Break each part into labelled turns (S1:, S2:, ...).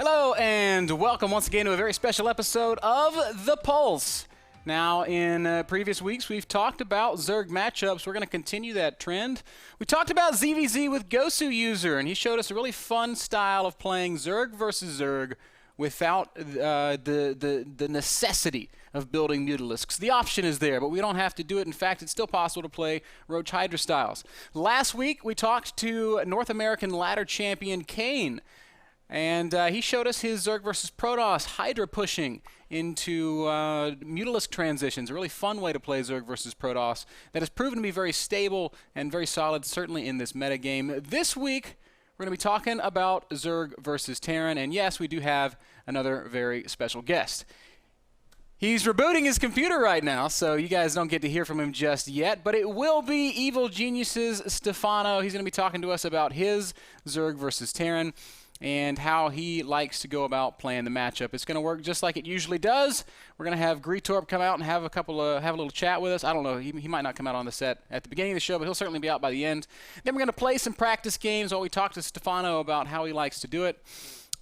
S1: Hello and welcome once again to a very special episode of The Pulse. Now, in previous weeks, we've talked about Zerg matchups. We're going to continue that trend. We talked about ZvT with Gosu User, and he showed us a really fun style of playing Zerg versus Zerg without the necessity of building Mutalisks. The option is there, but we don't have to do it. In fact, it's still possible to play Roach Hydra styles. Last week, we talked to North American ladder champion Kane, and he showed us his Zerg versus Protoss Hydra pushing into Mutalisk transitions. A really fun way to play Zerg versus Protoss that has proven to be very stable and very solid, certainly in this metagame. This week, we're going to be talking about Zerg versus Terran, and yes, we do have another very special guest. He's rebooting his computer right now, so you guys don't get to hear from him just yet, but it will be Evil Genius's Stephano. He's going to be talking to us about his Zerg versus Terran and how he likes to go about playing the matchup. It's going to work just like it usually does. We're going to have Greetorp come out and have a little chat with us. I don't know, he might not come out on the set at the beginning of the show, but he'll certainly be out by the end. Then we're going to play some practice games while we talk to Stephano about how he likes to do it.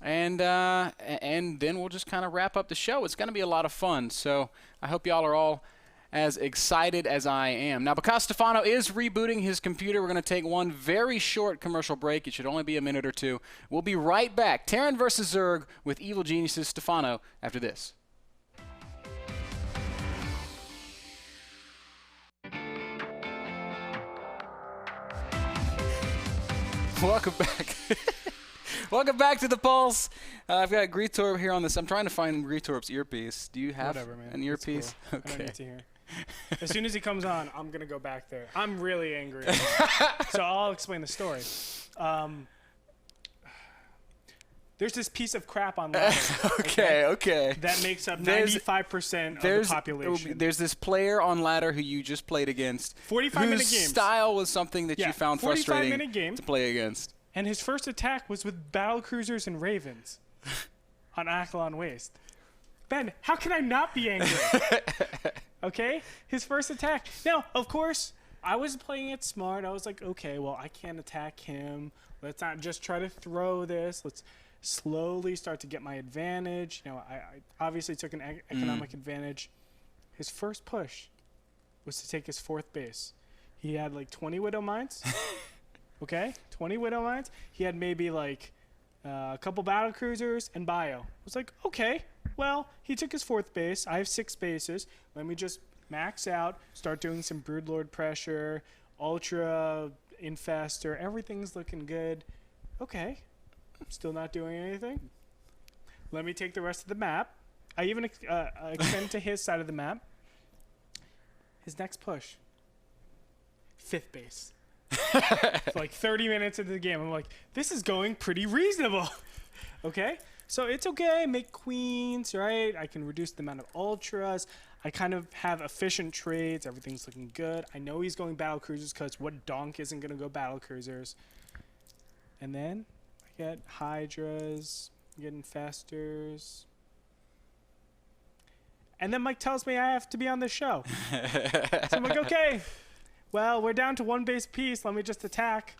S1: And then we'll just kind of wrap up the show. It's going to be a lot of fun, so I hope y'all are all as excited as I am. Now, because Stephano is rebooting his computer, we're going to take one very short commercial break. It should only be a minute or two. We'll be right back. Terran versus Zerg with Evil Genius's Stephano after this. Welcome back. Welcome back to The Pulse. I've got Greetorp here on this. I'm trying to find Greetorp's earpiece. Do you have an earpiece?
S2: Cool. Okay. I don't need to hear. As soon as he comes on, I'm going to go back there. I'm really angry. So I'll explain the story. There's this piece of crap online.
S1: Okay.
S2: That makes up 95% of the population.
S1: There's this player on ladder who you just played against.
S2: 45-minute games.
S1: Whose style was something that you found frustrating
S2: game,
S1: to play against.
S2: And his first attack was with battle cruisers and ravens on Akalon Waste. Ben, how can I not be angry? Okay? His first attack. Now, of course, I was playing it smart. I was like, okay, well, I can't attack him. Let's not just try to throw this. Let's slowly start to get my advantage. You know, I obviously took an economic advantage. His first push was to take his fourth base. He had like 20 Widow Mines. Okay? 20 Widow Mines. He had maybe like a couple battle cruisers and bio. I was like, okay, well, he took his fourth base. I have 6 bases. Let me just max out, start doing some Broodlord pressure, Ultra, Infester. Everything's looking good. Okay. Still not doing anything. Let me take the rest of the map. I even extend to his side of the map. His next push. 5th base. For like 30 minutes into the game, I'm like, this is going pretty reasonable. Okay? So it's okay. Make queens, right? I can reduce the amount of ultras. I kind of have efficient trades. Everything's looking good. I know he's going battle cruisers because what donk isn't going to go battle cruisers? And then I get hydras, I'm getting festers. And then Mike tells me I have to be on this show. So I'm like, okay. Well, we're down to 1 base piece. Let me just attack.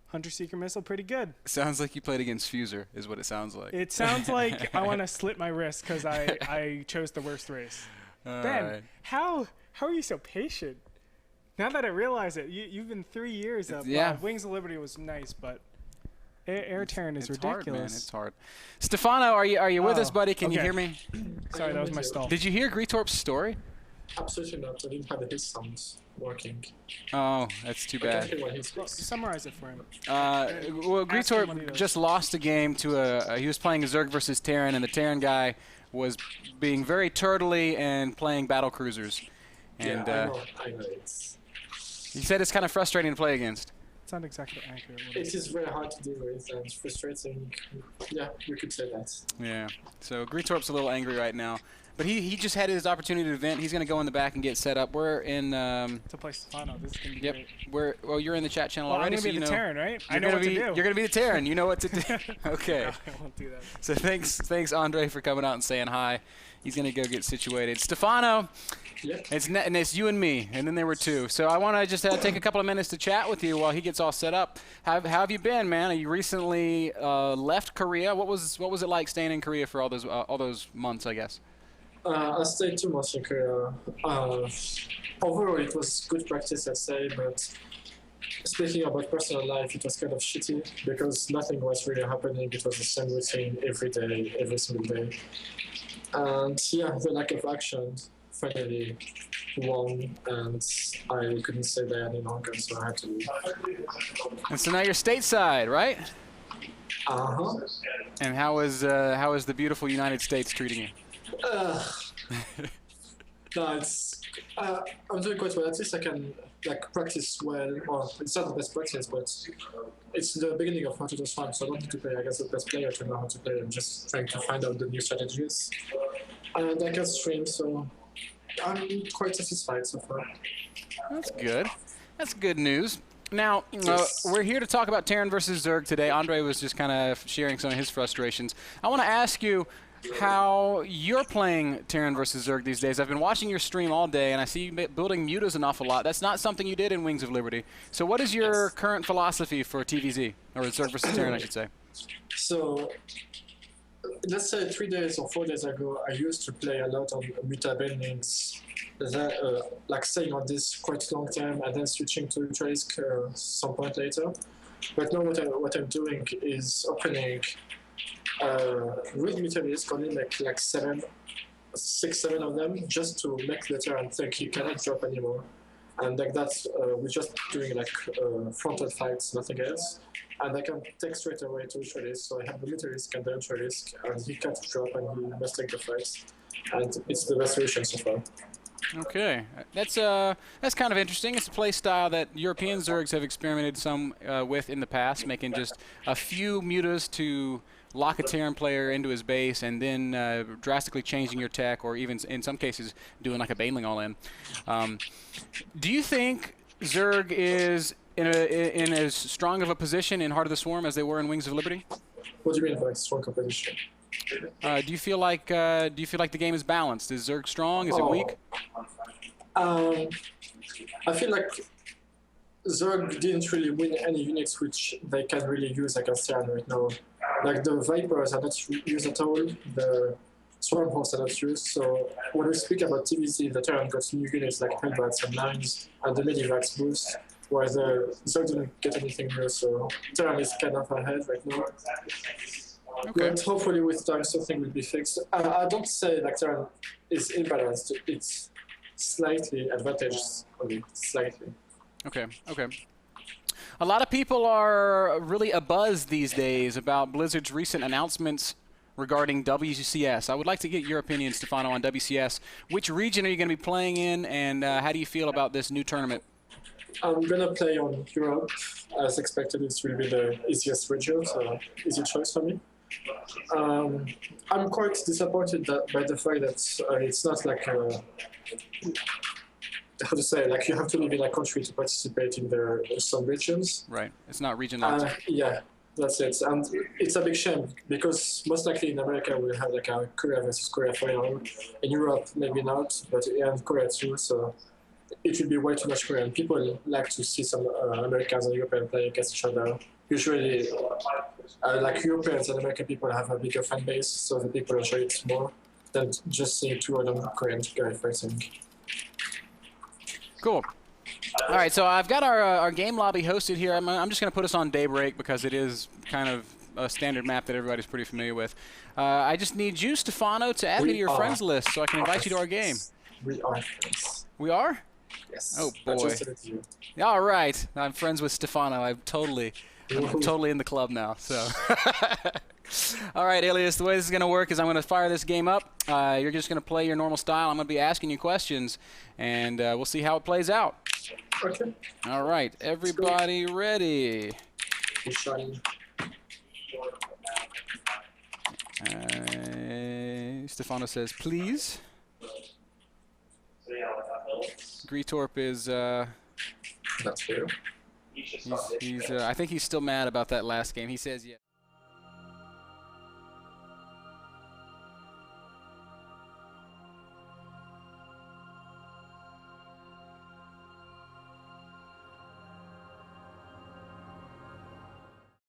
S2: Hunter Seeker Missile, pretty good.
S1: Sounds like you played against Fuser, is what it sounds like.
S2: It sounds like I want to slit my wrist because I chose the worst race. Ben, right. How are you so patient? Now that I realize it, you've been 3 years up.
S1: Yeah.
S2: Wings of Liberty was nice, but Air Terran is ridiculous.
S1: Hard, man. It's hard. Stephano, are you with us, buddy? Can you hear me?
S2: Sorry, that was my stall.
S1: Did you hear Greetorp's story?
S3: Absolutely not. I didn't have his sounds working.
S1: Oh, that's too bad.
S2: Well, summarize it for him.
S1: Well, Greetorp just lost a game to he was playing a Zerg versus Terran, and the Terran guy was being very turtly and playing battle cruisers. And
S3: I know.
S1: he said it's kind of frustrating to play against.
S2: It's not exactly accurate.
S3: It is very hard to deal with and frustrating. Yeah, you could say that.
S1: Yeah. So Greetorp's a little angry right now. But he just had his opportunity to vent. He's going to go in the back and get set up. We're in.
S2: To play Stephano. This is going to be
S1: Yep.
S2: great.
S1: Well, you're in the chat channel
S2: Well,
S1: already,
S2: I'm
S1: so
S2: going to be the Terran, right? I
S1: You're
S2: know
S1: gonna
S2: what to
S1: be,
S2: do.
S1: You're going to be the Terran. You know what to do. Okay.
S2: No, I won't do that.
S1: So thanks, Andre, for coming out and saying hi. He's going to go get situated. Stephano, and it's you and me, and then there were two. So I want to just take a couple of minutes to chat with you while he gets all set up. How have you been, man? You recently left Korea. What was it like staying in Korea for all those months, I guess?
S3: I stayed 2 months in Korea. Overall, it was good practice, I'd say, but speaking about personal life, it was kind of shitty because nothing was really happening. It was the same routine every day, every single day. And yeah, the lack of action finally won, and I couldn't stay there any longer, so I had to leave.
S1: And so now you're stateside, right?
S3: Uh-huh.
S1: And how is the beautiful United States treating you?
S3: No, I'm doing quite well. At least I can practice well. Well, it's not the best practice, but it's the beginning of how to do farm, so I don't need to play against the best player to know how to play. I'm just trying to find out the new strategies. And I can stream, so I'm quite satisfied so far.
S1: That's good. That's good news. Now,
S3: Yes.
S1: we're here to talk about Terran versus Zerg today. Andre was just kind of sharing some of his frustrations. I want to ask you how you're playing Terran versus Zerg these days. I've been watching your stream all day, and I see you building mutas an awful lot. That's not something you did in Wings of Liberty. So what is your current philosophy for TVZ, or Zerg versus Terran, I should say?
S3: So, let's say 3 days or 4 days ago, I used to play a lot on muta buildings, like staying on this quite long time and then switching to Ultralisk some point later. But now what I'm doing is opening with Ultralisk, only like 6, 7 of them, just to make the Terran think he cannot drop anymore. And like that's, we're just doing like frontal fights, nothing else. And I can take straight away to Ultralisk, so I have the Ultralisk and the Ultralisk, and he can't drop and he must take the fights. And it's the best solution so far.
S1: Okay, that's kind of interesting. It's a play style that European Zergs have experimented some with in the past, making just a few mutas to lock a Terran player into his base, and then drastically changing your tech, or even in some cases doing like a Baneling all-in. Do you think Zerg is in as strong of a position in Heart of the Swarm as they were in Wings of Liberty?
S3: What do you mean by strong competition?
S1: Do you feel like the game is balanced? Is Zerg strong? Is it weak?
S3: I feel like Zerg didn't really win any units which they can really use against Terran right now. Like the Vipers are not used at all, the Swarm Hosts are not used, so when we speak about TVZ, the Terran got new units like Hellbats and Lines and the Medivacs boost, while the Zerg didn't get anything new, so Terran is kind of ahead right now.
S1: Okay.
S3: But hopefully with time something will be fixed. I don't say like Terran is imbalanced, it's slightly advantaged, only slightly.
S1: Okay, okay. A lot of people are really abuzz these days about Blizzard's recent announcements regarding WCS. I would like to get your opinion, Stephano, on WCS. Which region are you going to be playing in, and how do you feel about this new tournament?
S3: I'm gonna play on Europe. As expected, it will be the easiest region, so easy choice for me. I'm quite disappointed by the fact that it's not like how to say, like you have to live in a country to participate in some regions.
S1: Right. It's not region locked.
S3: Yeah, that's it. And it's a big shame because most likely in America we'll have like a Korea versus Korea final. In Europe, maybe not, but in Korea too. So it will be way too much Korean. People like to see some Americans and Europeans play against each other. Usually, like Europeans and American people have a bigger fan base, so the people enjoy it more than just seeing two of them Korean guys fighting.
S1: Cool. All right, so I've got our game lobby hosted here. I'm just going to put us on Daybreak because it is kind of a standard map that everybody's pretty familiar with. I just need you, Stephano, to add me to your friends list so I can invite you to our game.
S3: We are friends.
S1: We are?
S3: Yes.
S1: Oh,
S3: I
S1: boy.
S3: just did it to you.
S1: All right. I'm friends with Stephano. I'm totally in the club now. So, all right, Alias, the way this is going to work is I'm going to fire this game up. You're just going to play your normal style. I'm going to be asking you questions, and we'll see how it plays out.
S3: Okay.
S1: All right. Everybody ready? Stephano says, please. Greetorp is,
S3: That's fair.
S1: he's I think he's still mad about that last game. He says, yeah.